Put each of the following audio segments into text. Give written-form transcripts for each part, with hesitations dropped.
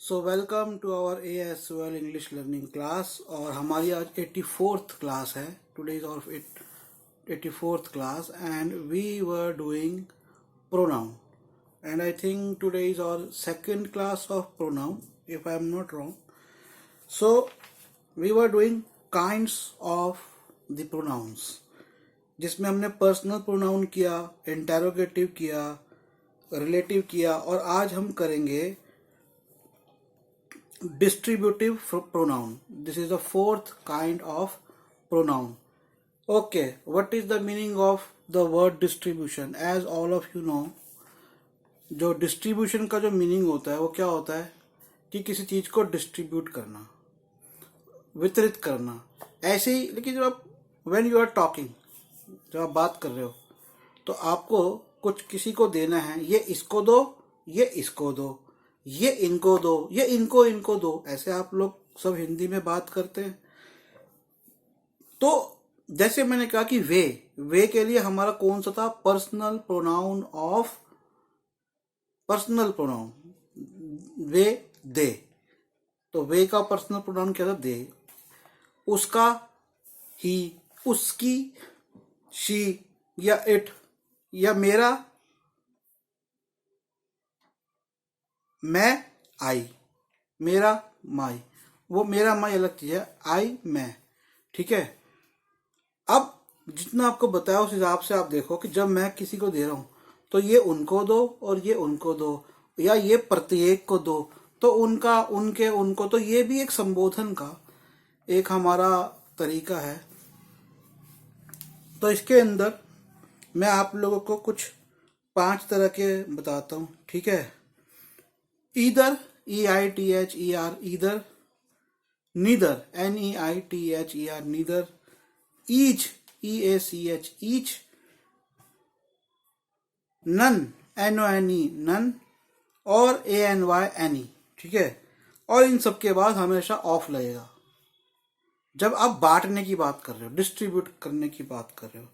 So welcome to our ASOL English learning class. और हमारी आज 84th क्लास है। Today is our 84th class and we were doing pronoun and I think today is our second class of pronoun if I am not wrong. So we were doing kinds of the pronouns, जिसमें हमने personal pronoun किया, interrogative किया, relative किया, और आज हम करेंगे distributive pronoun. This is the fourth kind of pronoun. Okay, what is the meaning of the word distribution? As all of you know, जो distribution का जो meaning होता है वो क्या होता है कि किसी चीज को distribute करना, वितरित करना। ऐसे ही लेकिन जब आप when you are talking, जब आप बात कर रहे हो तो आपको कुछ किसी को देना है, ये इसको दो, ये इसको दो, ये इनको दो, ये इनको दो, ऐसे आप लोग सब हिंदी में बात करते हैं। तो जैसे मैंने कहा कि वे के लिए हमारा कौन सा था? Personal pronoun of personal pronoun, वे दे। तो वे का पर्सनल प्रोनाउन क्या था? दे। उसका, ही, उसकी, शी या इट, या मेरा, मैं, आई, मेरा, माई। वो मेरा माई अलग चीज है, आई, मैं। ठीक है। अब जितना आपको बताया उस हिसाब से आप देखो कि जब मैं किसी को दे रहा हूं तो ये उनको दो और ये उनको दो, या ये प्रत्येक को दो, तो उनका, उनके, उनको, तो ये भी एक संबोधन का एक हमारा तरीका है। तो इसके अंदर मैं आप लोगों को कुछ 5 तरह के बताता हूं। ठीक है। Either, EITHER, either. neither, NEITHER, neither। each, EACH, each। none, NONE, none। और ANY, any। ठीक है। और इन सब के बाद हमेशा ऑफ लगेगा जब आप बांटने की बात कर रहे हो, डिस्ट्रीब्यूट करने की बात कर रहे हो।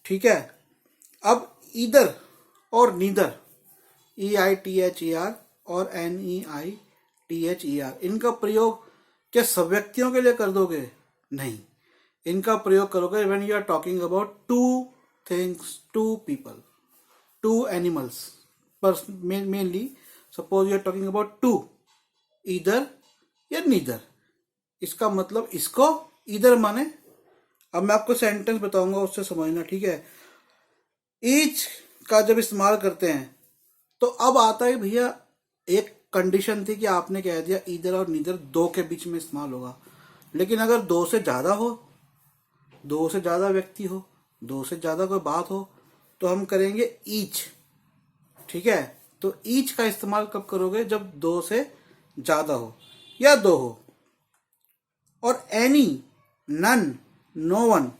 ठीक है। अब ईदर और नीदर, EITHER और NEITHER, इनका प्रयोग क्या सब व्यक्तियों के लिए कर दोगे? नहीं, इनका प्रयोग करोगे when you are talking about two things, two people, two animals. Mainly suppose you are talking about two, either या नीदर। इसका मतलब इसको, ईदर माने, अब मैं आपको सेंटेंस बताऊंगा उससे समझना। ठीक है। ईच का जब इस्तेमाल करते हैं तो अब आता है भैया, एक कंडीशन थी कि आपने कह दिया ईदर और नीदर दो के बीच में इस्तेमाल होगा, लेकिन अगर दो से ज्यादा हो, दो से ज्यादा व्यक्ति हो, दो से ज्यादा कोई बात हो, तो हम करेंगे ईच। ठीक है। तो ईच का इस्तेमाल कब करोगे? जब दो से ज्यादा हो या दो हो। और एनी, नन, नो वन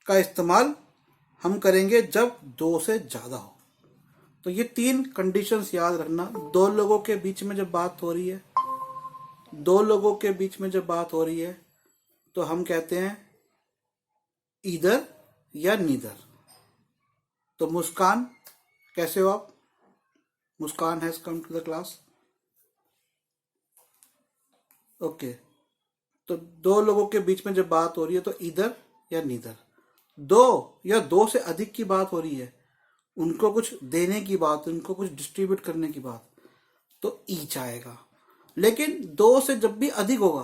का इस्तेमाल हम करेंगे जब दो से ज्यादा हो। तो ये 3 कंडीशंस याद रखना। दो लोगों के बीच में जब बात हो रही है, दो लोगों के बीच में जब बात हो रही है तो हम कहते हैं ईदर या नीदर। तो मुस्कान, कैसे हो आप? Muskan has come to the class. Okay. तो दो लोगों के बीच में जब बात हो रही है तो ईदर या नीदर। दो या दो से अधिक की बात हो रही है, उनको कुछ देने की बात, उनको कुछ डिस्ट्रीब्यूट करने की बात, तो ईच आएगा। लेकिन दो से जब भी अधिक होगा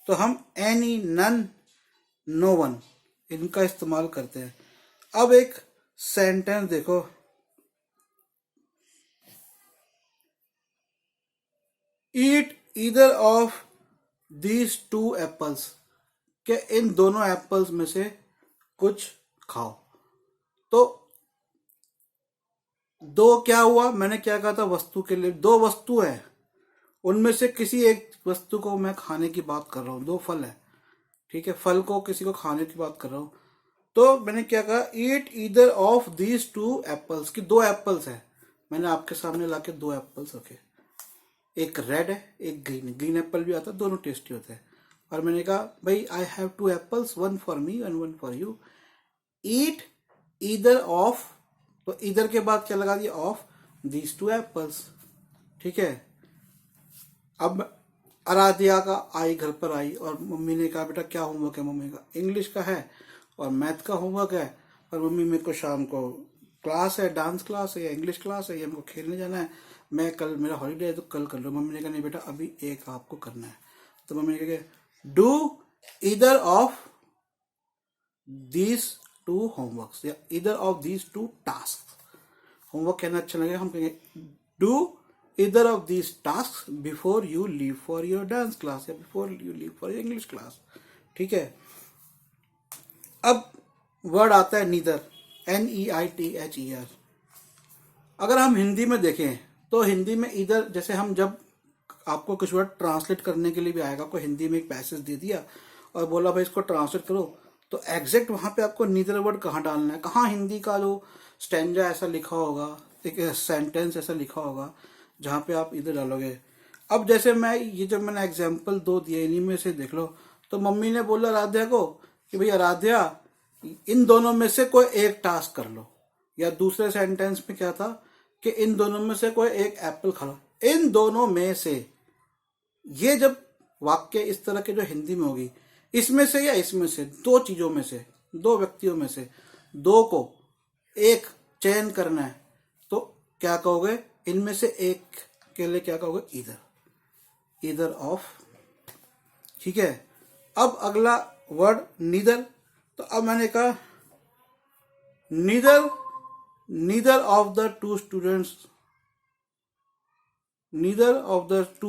तो हम एनी, नन, नो वन इनका इस्तेमाल करते हैं। अब एक सेंटेंस देखो। Eat either of these two apples, के इन दोनों एप्पल्स में से कुछ खाओ। तो दो क्या हुआ? मैंने क्या कहा था? वस्तु के लिए। दो वस्तु है, उनमें से किसी एक वस्तु को मैं खाने की बात कर रहा हूं। दो फल है, ठीक है, फल को किसी को खाने की बात कर रहा हूं। तो मैंने क्या कहा? Eat either of these two apples, की दो एप्पल्स है, मैंने आपके सामने लाके दो एप्पल्स रखे। एक रेड है, एक ग्रीन है। ग्रीन एप्पल भी आता है, दोनों टेस्टी होते हैं। और मैंने कहा भाई I have 2 apples, one for me and one for you. Eat either of, तो ईदर के बाद क्या लगा दिया? Of these two apples. ठीक है। अब आराध्या का आई घर पर आई और मम्मी ने कहा बेटा क्या होमवर्क है, मम्मी का इंग्लिश का है और मैथ का होमवर्क है, और मम्मी मेरे को शाम को क्लास है, डांस क्लास है या इंग्लिश क्लास है या मेरे को खेलने जाना है, मैं कल मेरा हॉलीडे है तो कल कर लो। मम्मी ने कहा नहीं बेटा अभी एक आपको करना है। तो मम्मी ने कहा do either of these two homeworks या either of these two task. Homework कहना अच्छा लगेगा, हम कहेंगे do either of these task before you leave for your dance class या before you leave for your English class. ठीक है। अब वर्ड आता है नीदर, NEITHER। अगर हम हिंदी में देखें तो हिंदी में इधर, जैसे हम जब आपको कुछ वर्ड ट्रांसलेट करने के लिए भी आएगा, आपको हिंदी में एक पैसेज दे दिया और बोला भाई इसको ट्रांसलेट करो, तो एग्जैक्ट वहां पे आपको नीदर वर्ड कहाँ डालना है, कहाँ हिंदी का जो स्टैंजा ऐसा लिखा होगा, एक सेंटेंस ऐसा लिखा होगा जहाँ पे आप इधर डालोगे। अब जैसे मैं ये जब मैंने एग्जाम्पल दो दिए इन्हीं में से देख लो, तो मम्मी ने बोला आराध्या को कि भाई आराध्या इन दोनों में से कोई एक टास्क कर लो, या दूसरे सेंटेंस में क्या था कि इन दोनों में से कोई एक एप्पल खा लो। इन दोनों में से, ये जब वाक्य इस तरह के जो हिंदी में होगी, इसमें से या इसमें से, दो चीजों में से, दो व्यक्तियों में से दो को एक चयन करना है, तो क्या कहोगे, इनमें से एक के लिए क्या कहोगे, ईदर ऑफ। ठीक है। अब अगला वर्ड नीदर, तो अब मैंने कहा neither of the to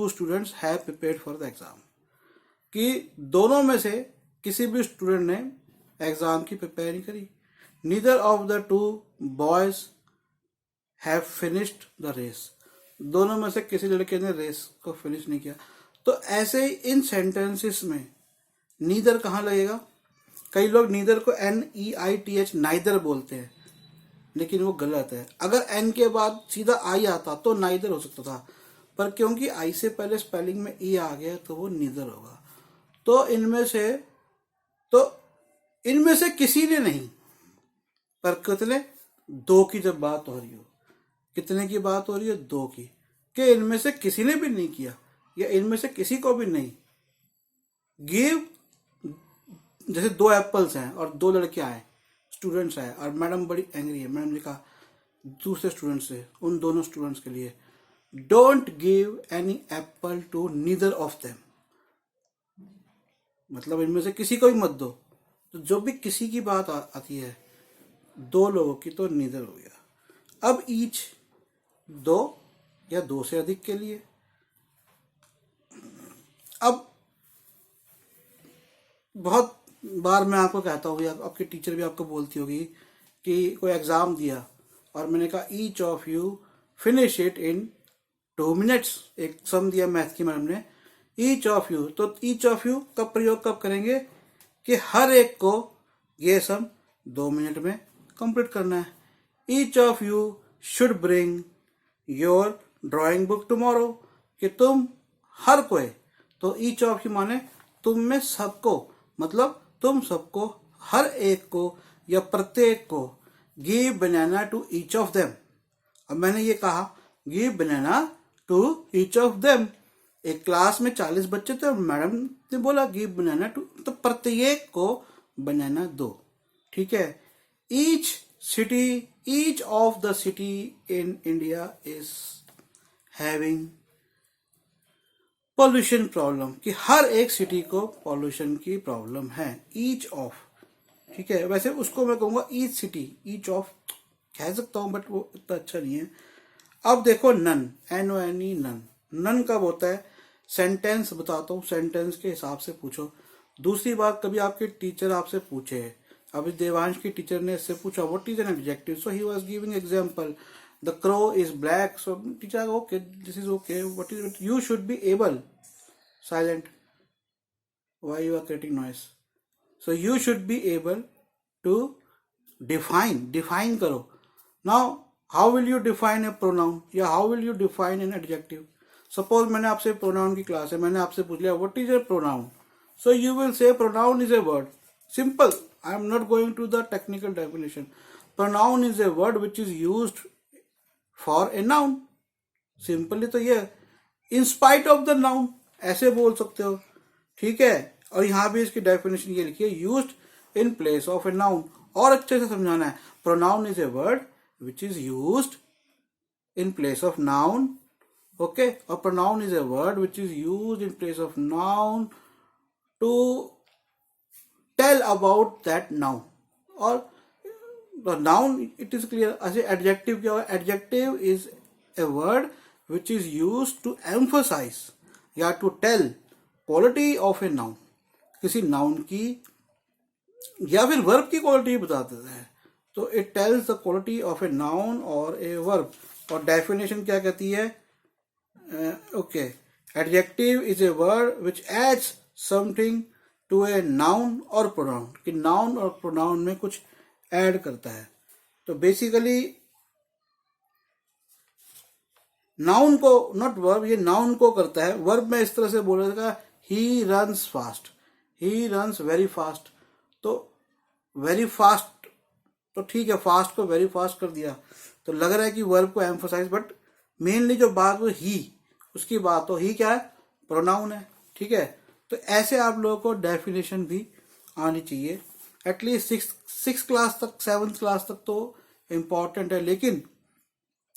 students have prepared for the exam, कि दोनों में से किसी भी स्टूडेंट ने एग्जाम की प्रिपेयर नहीं करी। Neither of the two boys have finished the race, दोनों में से किसी लड़के ने रेस को फिनिश नहीं किया। तो ऐसे ही इन सेंटेंसेस में नीदर कहाँ लगेगा। कई लोग नीदर को NEITH नाइदर बोलते हैं, लेकिन वो गलत है। अगर N के बाद सीधा आई आता तो नाइदर हो सकता था, पर क्योंकि आई से पहले स्पेलिंग में ई आ गया तो वो नीदर होगा। तो इनमें से किसी ने नहीं, पर कितने, दो की जब बात हो रही हो, कितने की बात हो रही है, दो की, कि इनमें से किसी ने भी नहीं किया या इनमें से किसी को भी नहीं। गिव, जैसे दो एप्पल्स हैं और दो लड़के आए, स्टूडेंट्स आए और मैडम बड़ी एंग्री है, मैडम ने कहा दूसरे स्टूडेंट से, उन दोनों स्टूडेंट्स के लिए, don't give any apple to neither of them, मतलब इनमें से किसी को भी मत दो। तो जो भी किसी की बात आती है दो लोगों की, तो नीदर हो गया। अब ईच, दो या दो से अधिक के लिए। अब बहुत बार मैं आपको कहता हूँ, आपकी टीचर भी आपको बोलती होगी कि कोई एग्जाम दिया और मैंने कहा each of you finish it in 2 minutes, एक सम दिया मैथ की मैडम ने, ईच ऑफ यू, तो ईच ऑफ यू का प्रयोग कब करेंगे कि हर एक को ये सम 2 मिनट में कंप्लीट करना है। Each of you should bring your drawing book tomorrow, कि तुम हर कोई, तो ईच ऑफ यू माने तुम में सबको, मतलब तुम सबको, हर एक को या प्रत्येक को, give banana to each of them. अब मैंने ये कहा give banana to each of them, एक क्लास में 40 बच्चे थे और मैडम ने बोला गिव बनाना टू, तो प्रत्येक को बनाना दो। ठीक है। Each of the city in India is having pollution problem, कि हर एक सिटी को पॉल्यूशन की प्रॉब्लम है, ईच ऑफ। ठीक है। वैसे उसको मैं कहूंगा ईच सिटी, ईच ऑफ कह सकता हूं बट वो इतना अच्छा नहीं है। अब देखो नन, NONE, नन। नन कब होता है, सेंटेंस बताता हूँ, सेंटेंस के हिसाब से पूछो। दूसरी बात, कभी आपके टीचर आपसे पूछे, अभी देवांश की टीचर ने इससे पूछा what is an adjective, so he was giving example, the crow is black, so teacher okay this is okay, what is, you should be able, silent, why you are creating noise, so you should be able to define करो। Now how will you define a pronoun, या how will you define an adjective. Suppose मैंने आपसे pronoun की class है, मैंने आपसे पूछ लिया what is a pronoun, so you will say pronoun is a word, simple, I am not going to the technical definition. Pronoun is a word which is used for a noun, simply तो ये in spite of the noun, ऐसे बोल सकते हो, ठीक है। और यहाँ भी इसकी डेफिनेशन ये लिखी है, used in place of A noun. और अच्छे से समझाना है, pronoun is a word which is used in place of noun, okay, or pronoun is a word which is used in place of noun to tell about that noun, or the noun, it is clear. as a adjective क्या होगा, adjective is a word which is used to emphasize या to tell quality of a noun, किसी noun की या फिर verb की quality बता देता है, तो it tells the quality of a noun or a verb। और डेफिनेशन क्या कहती है, okay, adjective is a word which adds something to a noun और प्रोनाउन, कि नाउन और प्रोनाउन में कुछ ऐड करता है। तो बेसिकली नाउन को, नॉट वर्ब, ये नाउन को करता है। वर्ब में इस तरह से बोलेगा, he runs fast, he runs very fast. तो वेरी फास्ट, तो ठीक है, फास्ट को वेरी फास्ट कर दिया, तो लग रहा है कि वर्ब को एम्फोसाइज, बट मेनली जो बात वो ही, उसकी बात हो, ही क्या है, प्रोनाउन है, ठीक है। तो ऐसे आप लोगों को डेफिनेशन भी आनी चाहिए, एटलीस्ट सिक्स क्लास तक, 7th क्लास तक तो इम्पॉर्टेंट है। लेकिन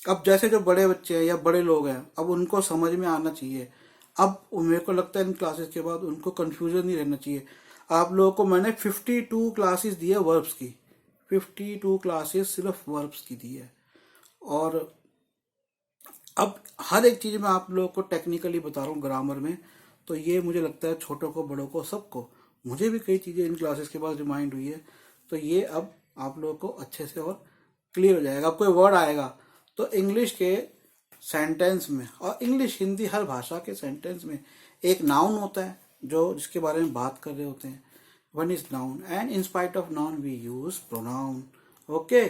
अब जैसे जो बड़े बच्चे हैं या बड़े लोग हैं, अब उनको समझ में आना चाहिए। अब मेरे को लगता है इन क्लासेस के बाद उनको कंफ्यूजन नहीं रहना चाहिए। आप लोगों को मैंने 52 क्लासेस दी है वर्ब्स की, 52 क्लासेस सिर्फ वर्ब्स की दी है। और अब हर एक चीज में आप लोगों को टेक्निकली बता रहा हूँ ग्रामर में, तो ये मुझे लगता है छोटों को, बड़ों को, सबको, मुझे भी कई चीजें इन क्लासेस के बाद रिमाइंड हुई है, तो ये अब आप लोगों को अच्छे से और क्लियर हो जाएगा। अब कोई वर्ड आएगा तो इंग्लिश के सेंटेंस में, और इंग्लिश हिंदी हर भाषा के सेंटेंस में एक नाउन होता है जो जिसके बारे में बात कर रहे होते हैं, one is noun, and in spite of noun we use pronoun, okay.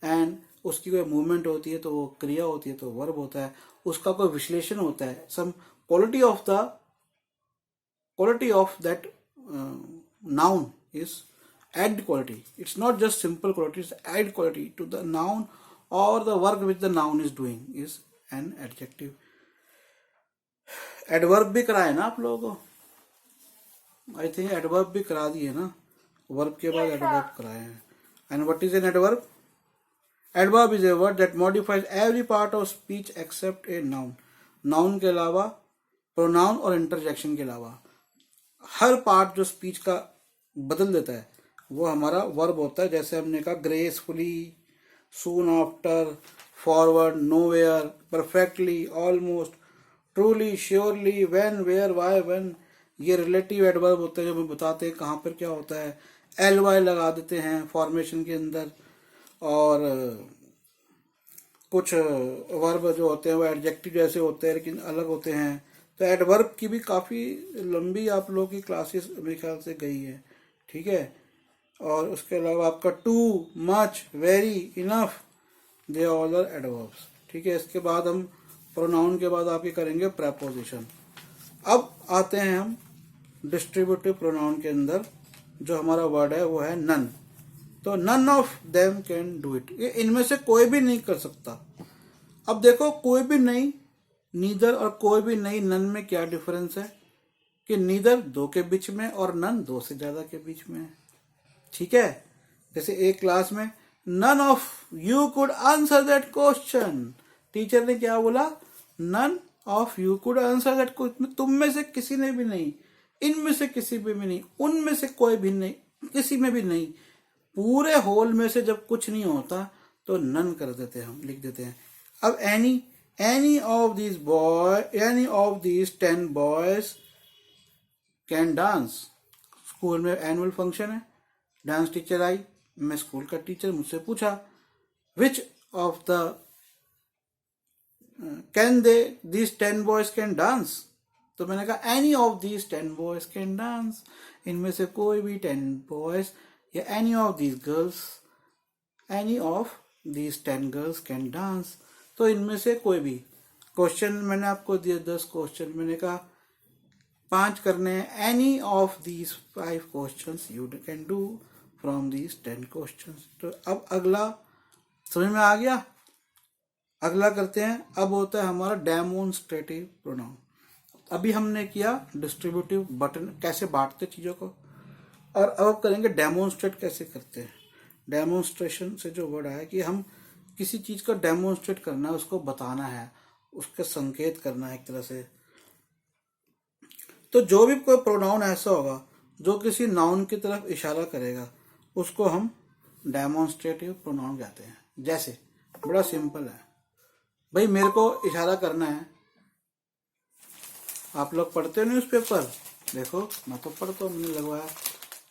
And उसकी कोई मूवमेंट होती है तो वो क्रिया होती है तो वर्ब होता है, उसका कोई विश्लेषण होता है, some quality of that noun is add quality, it's not just simple quality, it's add quality to the noun or the work which the noun is doing is an adjective। adverb भी कराए ना आप लोगों को, I think adverb भी करा दिए ना, वर्ब के बाद adverb कराए हैं। and what is an adverb? adverb is a word that modifies every part of speech except a noun। noun के अलावा, pronoun और interjection के अलावा हर पार्ट जो स्पीच का बदल देता है वो हमारा वर्ब होता है। जैसे हमने कहा gracefully, soon after, forward, nowhere, perfectly, almost, truly, surely, when, where, why, when, ये रिलेटिव एडवर्ब होते हैं जो हमें बताते हैं कहाँ पर क्या होता है। एल वाई लगा देते हैं फॉर्मेशन के अंदर। और कुछ वर्ब जो होते हैं वो एडजेक्टिव जैसे होते हैं लेकिन अलग होते हैं। तो एडवर्ब की भी काफ़ी लंबी आप लोगों की क्लासेस मेरे ख्याल से गई है, ठीक है। और उसके अलावा आपका too, much, very, enough, they all are adverbs, ठीक है। इसके बाद हम प्रोनाउन के बाद आपके करेंगे प्रेपोजिशन। अब आते हैं हम डिस्ट्रीब्यूटिव प्रोनाउन के अंदर, जो हमारा वर्ड है वो है नन। तो none of them can do it, ये इनमें से कोई भी नहीं कर सकता। अब देखो कोई भी नहीं, नीदर और कोई भी नहीं, नन में क्या डिफरेंस है कि नीदर 2 के बीच में और नन 2 से ज्यादा के बीच में है, ठीक है। जैसे एक क्लास में none of you could answer that question, teacher ने क्या बोला, none of you could answer that question, तुम में से किसी ने भी नहीं, इनमें से किसी में भी नहीं, उनमें से कोई भी नहीं, किसी में भी नहीं, पूरे होल में से जब कुछ नहीं होता तो नन कर देते हैं, हम लिख देते हैं। अब any of these 10 boys can dance। School में एनुअल फंक्शन है, डांस टीचर आई, मैं स्कूल का टीचर, मुझसे पूछा which of the these 10 boys can dance, तो मैंने कहा any of these 10 boys can dance, इनमें से कोई भी 10 boys या any of these 10 girls can dance, तो इनमें से कोई भी। क्वेश्चन मैंने आपको दिए 10 क्वेश्चन, मैंने कहा 5 करने हैं, any of these 5 questions you can do from these 10 questions. तो अब अगला समझ में आ गया, अगला करते हैं। अब होता है हमारा डेमोन्स्ट्रेटिव प्रोनाउन। अभी हमने किया डिस्ट्रीब्यूटिव बटन कैसे बांटते चीजों को, और अब करेंगे डेमोन्स्ट्रेट कैसे करते हैं। डेमोन्स्ट्रेशन से जो वर्ड आया कि हम किसी चीज को डेमोन्स्ट्रेट करना है, उसको बताना है, उसके संकेत करना है एक तरह से। तो जो भी कोई प्रोनाउन ऐसा होगा जो किसी नाउन की तरफ इशारा करेगा उसको हम डेमोन्स्ट्रेटिव प्रोनाउन कहते हैं। जैसे बड़ा सिंपल है भाई, मेरे को इशारा करना है, आप लोग पढ़ते हो न्यूज़पेपर, देखो मैं तो पढ़ता हूँ, मैंने लगवाया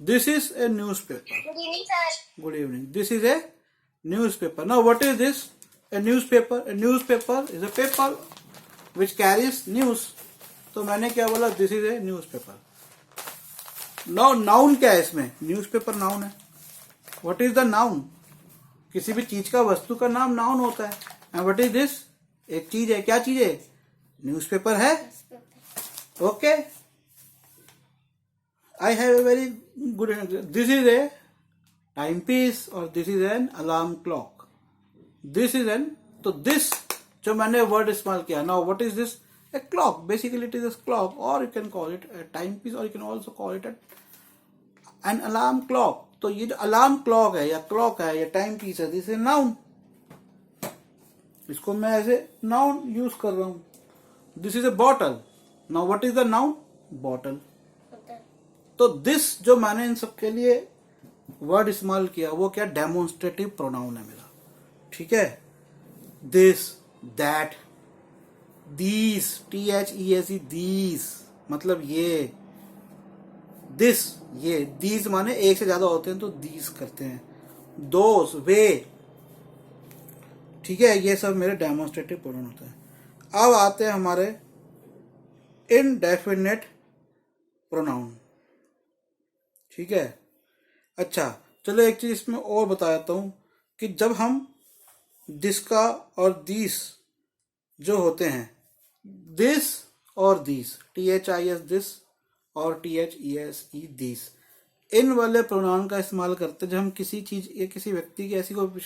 this is A newspaper. Good evening sir. Good evening. This is A newspaper. Now what is this? A newspaper. A newspaper is a paper which carries news. तो मैंने क्या बोला? This is A newspaper. Now noun क्या है इसमें? Newspaper noun है। What is the noun? किसी भी चीज का, वस्तु का नाम नाउन होता है। And what is this? एक चीज है। क्या चीज है? न्यूज़पेपर है। Okay, I have a very good. This is a time piece और this is an alarm clock. This is an, तो दिस जो मैंने वर्ड इस्तेमाल किया। Now what is this? A clock. Basically it is a clock, or you can call it a timepiece, or you can also call it an alarm clock. तो ये जो alarm clock है या clock है या time piece है, this is noun. इसको मैं ऐसे नाउन यूज कर रहा हूं। This is A bottle. Now what is the noun? Bottle. तो दिस जो मैंने इन सबके लिए वर्ड इस्तेमाल किया वो क्या? डेमोन्स्ट्रेटिव प्रोनाउन है मेरा। ठीक है। This, that, these, THESE, these मतलब ये, दिस, ये, दीज माने एक से ज्यादा होते हैं तो दीज करते हैं, दोस, वे। ठीक है, ये सब मेरे डेमोन्स्ट्रेटिव प्रोनाउन होते हैं। अब आते हैं हमारे इनडेफिनेट प्रोनाउन। ठीक है। अच्छा, चलो एक चीज इसमें और बता देता हूं कि जब हम दिस का और दीस जो होते हैं, दिस और दीस, THIS दिस और THESE दीस, इन वाले प्रोनाउन का इस्तेमाल करते हैं जब हम किसी चीज या किसी व्यक्ति की ऐसी कोई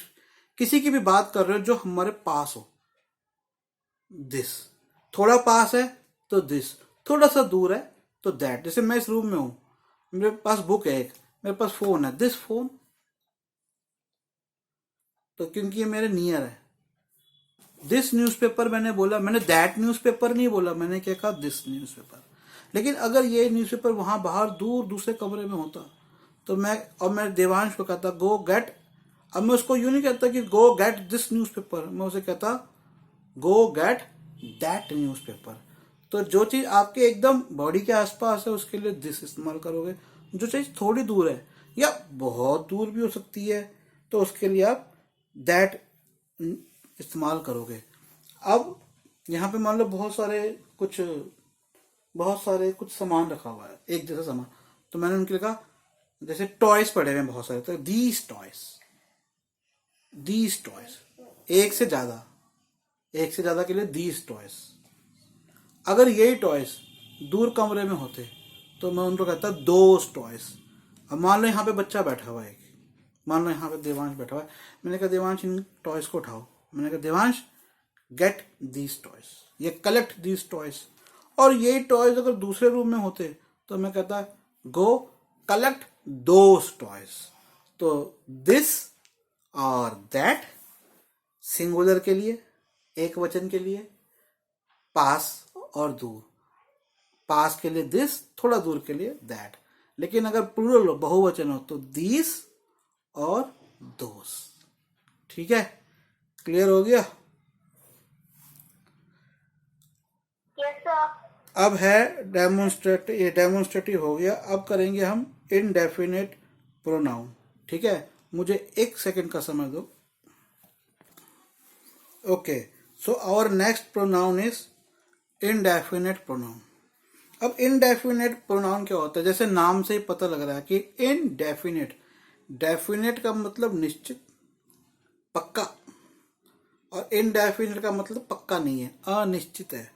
किसी की भी बात कर रहे हो जो हमारे पास हो। दिस, थोड़ा पास है तो दिस, थोड़ा सा दूर है तो दैट। जैसे मैं इस रूम में हूं, मेरे पास बुक है एक, मेरे पास फोन है, दिस फोन, तो क्योंकि ये मेरे नियर है। दिस न्यूज़पेपर मैंने बोला, मैंने दैट न्यूज़पेपर नहीं बोला, मैंने क्या कहा? This newspaper. लेकिन अगर ये न्यूज़पेपर वहां बाहर दूर दूसरे कमरे में होता तो मैं देवांश को कहता गो गेट। अब मैं उसको यूं नहीं कहता कि गो गेट दिस न्यूज़पेपर, मैं उसे कहता गो गेट दैट न्यूज़पेपर। तो जो चीज आपके एकदम बॉडी के आसपास है उसके लिए दिस इस्तेमाल करोगे। जो चीज थोड़ी दूर है या बहुत दूर भी हो सकती है तो उसके लिए आप दैट इस्तेमाल करोगे। अब यहाँ पे मान लो बहुत सारे कुछ सामान रखा हुआ है, एक जैसा सामान, तो मैंने उनके लिए कहा, जैसे टॉयज पड़े हुए हैं बहुत सारे, तो दीज टॉयज, एक से ज्यादा के लिए दीज टॉयज। अगर यही टॉयज दूर कमरे में होते तो मैं उनको कहता दोज टॉयज। अब मान लो यहाँ पे बच्चा बैठा हुआ है, मान लो यहाँ पे देवांश बैठा हुआ है, मैंने कहा देवांश इन टॉयज को उठाओ, मैंने कहा देवांश गेट दीज टॉयज, ये कलेक्ट दीज टॉयज। और ये टॉयज अगर दूसरे रूम में होते तो मैं कहता गो कलेक्ट दोज टॉयज। तो दिस और दैट सिंगुलर के लिए, एक वचन के लिए, पास और दूर, पास के लिए दिस, थोड़ा दूर के लिए दैट। लेकिन अगर प्लूरल हो, बहुवचन हो, तो दीस और दोस। ठीक है, क्लियर हो गया? Yes sir. अब है डेमोन्स्ट्रेटिव, ये डेमोन्स्ट्रेटिव हो गया। अब करेंगे हम इनडेफिनेट प्रोनाउन। ठीक है, मुझे 1 सेकंड का समय दो। Okay, so our next pronoun is indefinite pronoun. अब इनडेफिनेट प्रोनाउन क्या होता है? जैसे नाम से ही पता लग रहा है कि इनडेफिनेट, डेफिनेट का मतलब निश्चित, पक्का, और इनडेफिनेट का मतलब पक्का नहीं है, अनिश्चित है।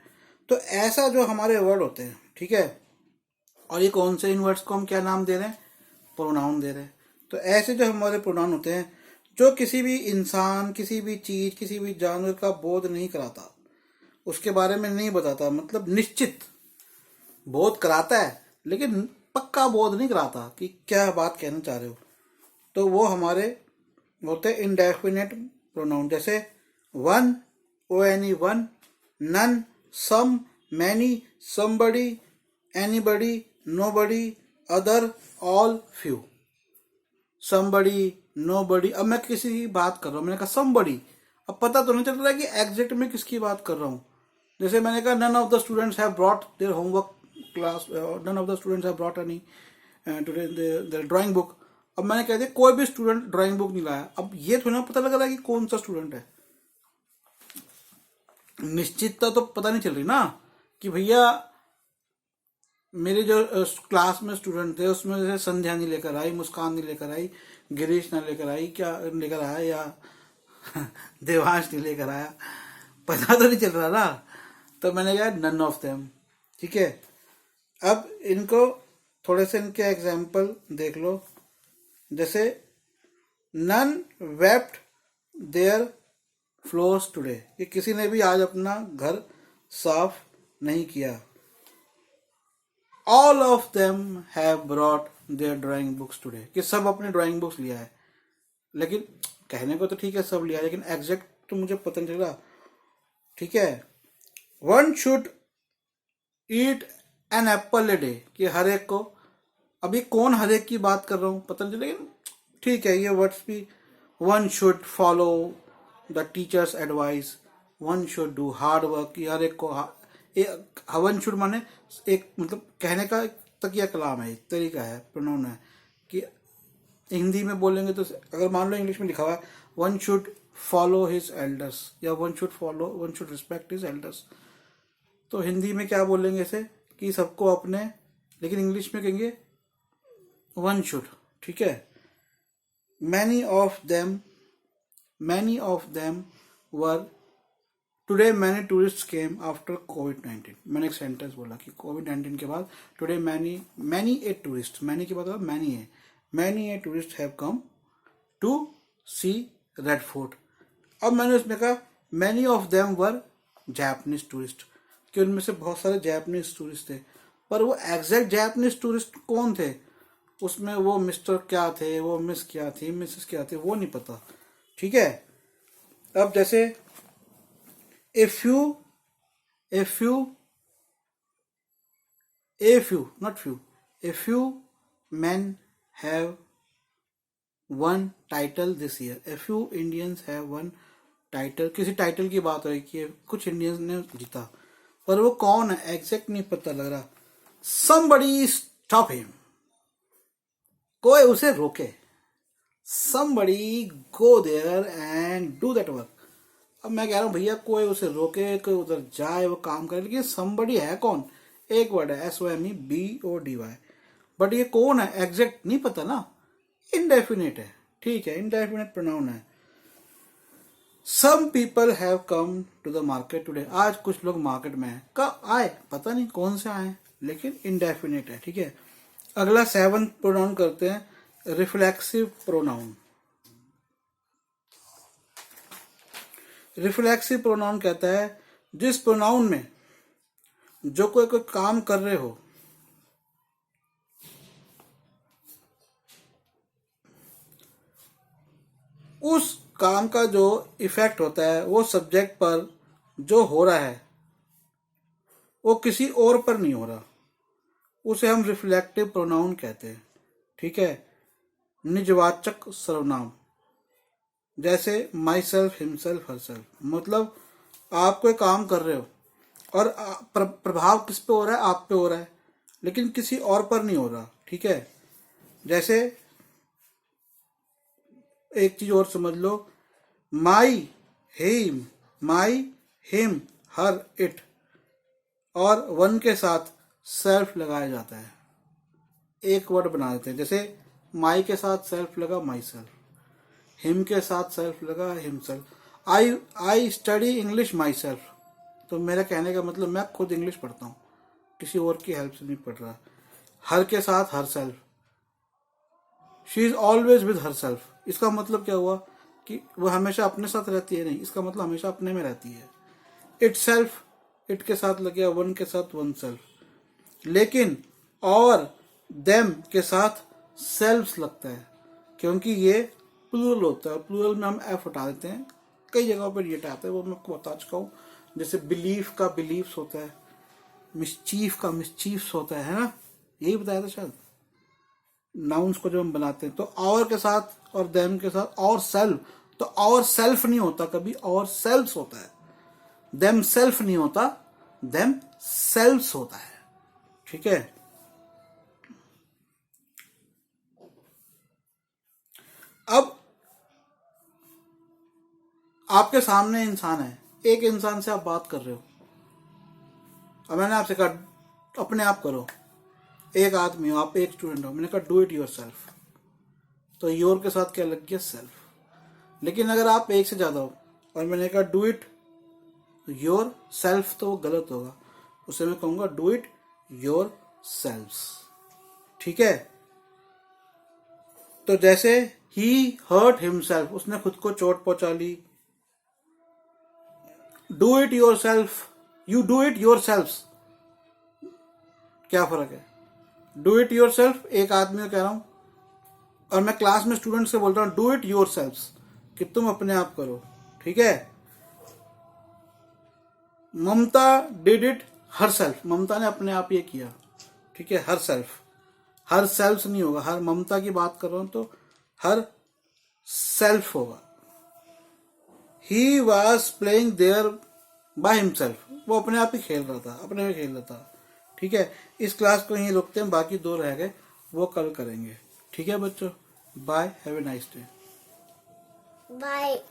तो ऐसा जो हमारे वर्ड होते हैं, ठीक है, और ये कौन से इन वर्ड्स को हम क्या नाम दे रहे हैं? प्रोनाउन दे रहे हैं। तो ऐसे जो हमारे प्रोनाउन होते हैं जो किसी भी इंसान, किसी भी चीज, किसी भी जानवर का बोध नहीं कराता, उसके बारे में नहीं बताता, मतलब निश्चित, बोध कराता है लेकिन पक्का बोध नहीं कराता कि क्या बात कहना चाह रहे हो। तो वो हमारे होते इंडेफिनेट प्रोनाउन, जैसे one, ONE one, none, some, many, somebody, anybody, nobody, other, all, few. Somebody, nobody, अब मैं किसी की बात कर रहा हूँ, मैंने कहा समबडी, अब पता तो नहीं चल रहा है कि एग्जैक्ट में किसकी बात कर रहा हूँ। जैसे मैंने कहा none of the students have brought their homework class, none of the students have brought any today their drawing book. अब मैंने कह दिया कोई भी स्टूडेंट ड्राइंग बुक नहीं लाया, अब ये थोड़ा ना पता लग रहा है कि कौन सा स्टूडेंट है। निश्चितता तो पता नहीं चल रही ना कि भैया मेरे जो क्लास में स्टूडेंट थे उसमें जैसे संध्या नहीं लेकर आई, मुस्कान नहीं लेकर आई, गिरीश नहीं लेकर आई, क्या लेकर आया, या देवांश नहीं लेकर आया, पता तो नहीं चल रहा ना। तो मैंने कहा नन ऑफ देम। ठीक है, अब इनको थोड़े से इनके एग्जाम्पल देख लो। जैसे none wept their floors today, कि किसी ने भी आज अपना घर साफ नहीं किया। All of them have brought their drawing books today, कि सब अपने ड्राइंग बुक्स लिया है। लेकिन कहने को तो ठीक है सब लिया, लेकिन एग्जैक्ट तो मुझे पता नहीं चला। ठीक है, one should eat an apple a day, कि हर एक को, अभी कौन हर एक की बात कर रहा हूँ पता नहीं चला, लेकिन ठीक है ये वर्ड्स भी। One should follow the teachers advice, one should do hard work, कि हर एक को वन शुड माने एक मतलब कहने का तकिया कलाम है, एक तरीका है, प्रोनाउन है कि हिंदी में बोलेंगे तो अगर मान लो इंग्लिश में लिखा हुआ है one should follow his elders, या one should respect his elders, तो हिंदी में क्या बोलेंगे इसे कि सबको अपने, लेकिन इंग्लिश में कहेंगे वन शुड। ठीक है, many of them were today many tourist came after कोविड-19। मैंने एक सेंटेंस बोला कि कोविड-19 के बाद today many a tourist, many के बाद many a tourist have come to see red fort. अब मैंने उसमें कहा many of them were Japanese tourist, कि उनमें से बहुत सारे जापानीज टूरिस्ट थे, पर वो एग्जैक्ट जापानीज टूरिस्ट कौन थे, उसमें वो मिस्टर क्या थे, वो मिस क्या थी, मिसेस क्या थे, वो नहीं पता। ठीक है, अब जैसे a few men have won title this year, a few Indians have won title, किसी टाइटल की बात हो रही कि कुछ इंडियंस ने जीता, पर वो कौन है एग्जैक्ट नहीं पता लग रहा। somebody stop him, कोई उसे रोके, somebody go there and do that work। अब मैं कह रहा हूँ भैया कोई उसे रोके, कोई उधर जाए, वो काम करे, लेकिन somebody है कौन, एक वर्ड है SOMEBODY, बट ये कौन है एग्जैक्ट नहीं पता ना, इंडेफिनिट है। ठीक है, इंडेफिनिट प्रोनाउन है। Some people have come to the market today, आज कुछ लोग मार्केट में हैं, कब आए पता नहीं कौन से आए, लेकिन इंडेफिनिट है। ठीक है, अगला 7 प्रोनाउन करते हैं, रिफ्लेक्सिव प्रोनाउन। रिफ्लेक्सिव प्रोनाउन कहता है जिस प्रोनाउन में जो कोई काम कर रहे हो उस काम का जो इफेक्ट होता है वो सब्जेक्ट पर जो हो रहा है वो किसी और पर नहीं हो रहा, उसे हम रिफ्लेक्टिव प्रोनाउन कहते हैं। ठीक है, निजवाचक सर्वनाम, जैसे माई सेल्फ, हिमसेल्फ, हरसेल्फ, मतलब आप कोई काम कर रहे हो और प्रभाव किस पे हो रहा है, आप पे हो रहा है, लेकिन किसी और पर नहीं हो रहा। ठीक है, जैसे एक चीज और समझ लो, माई हिम हर इट, और वन के साथ सेल्फ लगाया जाता है, एक वर्ड बना देते हैं। जैसे माई के साथ सेल्फ लगा माई सेल्फ, हिम के साथ सेल्फ लगा himself. I study English my self, तो मेरा कहने का मतलब मैं खुद इंग्लिश पढ़ता हूँ, किसी और की हेल्प से नहीं पढ़ रहा। हर के साथ her self, she is always with her self, इसका मतलब क्या हुआ कि वह हमेशा अपने साथ रहती है, नहीं, इसका मतलब हमेशा अपने में रहती है। इट सेल्फ, इट के साथ लग गया, वन के साथ वन सेल्फ। लेकिन और देम के साथ सेल्फ्स लगता है क्योंकि ये प्लूरल होता है। प्लूरल में हम एफ हटा देते हैं, कई जगहों पर ये आता है, वो मैं आपको बता चुका हूँ। जैसे बिलीफ का बिलीव्स होता है, मिसचीफ का मिसचीफ्स होता है ना, यही बताया था शायद नाउन्स को जब हम बनाते हैं। तो और के साथ और देम के साथ और सेल्फ, तो और सेल्फ नहीं होता कभी, और सेल्फ्स होता है। देम सेल्फ नहीं होता, देम सेल्फ्स होता है। ठीक है, अब आपके सामने इंसान है, एक इंसान से आप बात कर रहे हो, और मैंने आपसे कहा अपने आप करो। एक आदमी हो, आप एक स्टूडेंट हो, मैंने कहा डू इट योर सेल्फ, तो योर के साथ क्या लग गया, सेल्फ। लेकिन अगर आप एक से ज्यादा हो और मैंने कहा डू इट योर सेल्फ, तो वो गलत होगा, उसे मैं कहूंगा डू इट योर सेल्व्स। ठीक है, तो जैसे ही हर्ट हिमसेल्फ, उसने खुद को चोट पहुंचा ली। Do it yourself, you do it yourself, क्या फर्क है। डू इट योर सेल्फ एक आदमी को कह रहा हूं, और मैं क्लास में स्टूडेंट से बोल रहा हूं डू इट योर सेल्फ, कि तुम अपने आप करो। ठीक है, ममता डिड इट हर सेल्फ, ममता ने अपने आप ये किया। ठीक है, हर सेल्फ, हर सेल्फ नहीं होगा, हर ममता की बात कर रहा हूं तो हर सेल्फ होगा। He was playing there by himself, वो अपने आप ही खेल रहा था, अपने में खेल रहा था। ठीक है, इस क्लास को यहीं रोकते हैं, बाकी दो रह गए वो कल करेंगे। ठीक है बच्चों, bye, have a nice day. Bye.